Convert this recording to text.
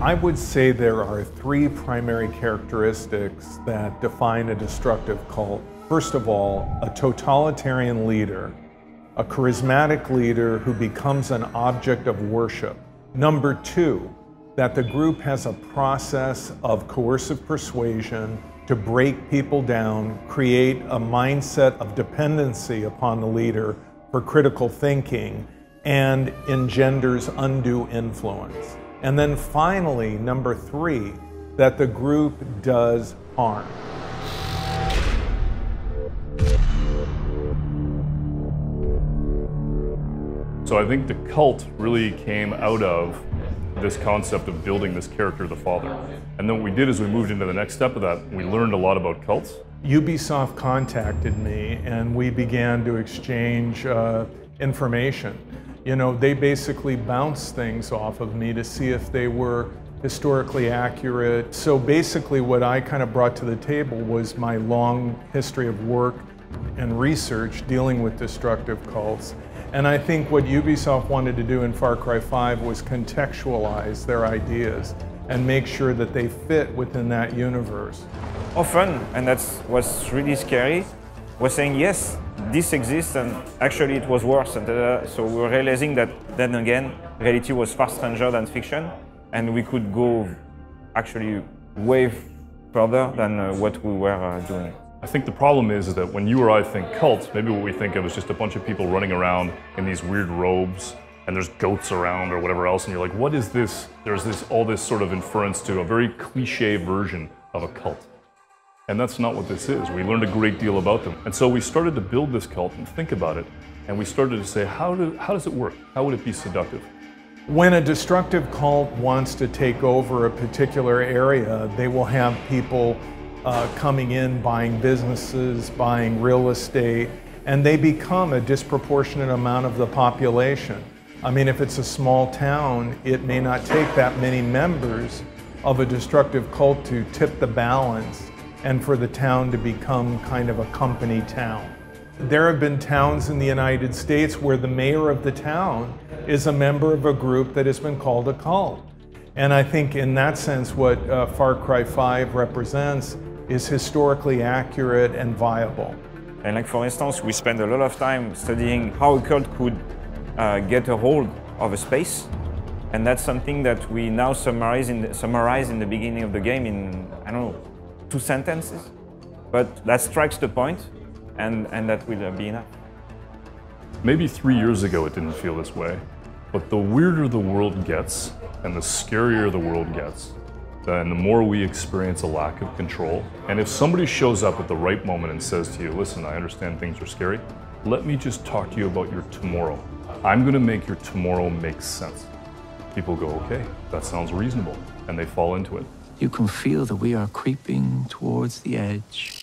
I would say there are three primary characteristics that define a destructive cult. First of all, a totalitarian leader, a charismatic leader who becomes an object of worship. Number two, that the group has a process of coercive persuasion to break people down, create a mindset of dependency upon the leader for critical thinking, and engenders undue influence. And then finally, number three, that the group does harm. So I think the cult really came out of this concept of building this character, the father. And then what we did is we moved into the next step of that. We learned a lot about cults. Ubisoft contacted me and we began to exchange information. You know, they basically bounced things off of me to see if they were historically accurate. So basically what I kind of brought to the table was my long history of work and research dealing with destructive cults. And I think what Ubisoft wanted to do in Far Cry 5 was contextualize their ideas and make sure that they fit within that universe. Often, and that's what's really scary, was saying, yes, this exists, and actually it was worse. And so we were realizing that then again, reality was far stranger than fiction, and we could go actually way further than what we were doing. I think the problem is that when you or I think cults, maybe what we think of is just a bunch of people running around in these weird robes and there's goats around or whatever else, and you're like, what is this? There's all this sort of inference to a very cliche version of a cult. And that's not what this is. We learned a great deal about them. And so we started to build this cult and think about it, and we started to say, how does it work? How would it be seductive? When a destructive cult wants to take over a particular area, they will have people coming in, buying businesses, buying real estate, and they become a disproportionate amount of the population. I mean, if it's a small town, it may not take that many members of a destructive cult to tip the balance and for the town to become kind of a company town. There have been towns in the United States where the mayor of the town is a member of a group that has been called a cult. And I think in that sense, what Far Cry 5 represents is historically accurate and viable. And like for instance, we spend a lot of time studying how a cult could get a hold of a space. And that's something that we now summarize in the beginning of the game in, I don't know, 2 sentences. But that strikes the point, and that will be enough. Maybe 3 years ago it didn't feel this way, but the weirder the world gets and the scarier the world gets, then the more we experience a lack of control. And if somebody shows up at the right moment and says to you, listen, I understand things are scary, let me just talk to you about your tomorrow. I'm gonna make your tomorrow make sense. People go, okay, that sounds reasonable, and they fall into it. You can feel that we are creeping towards the edge.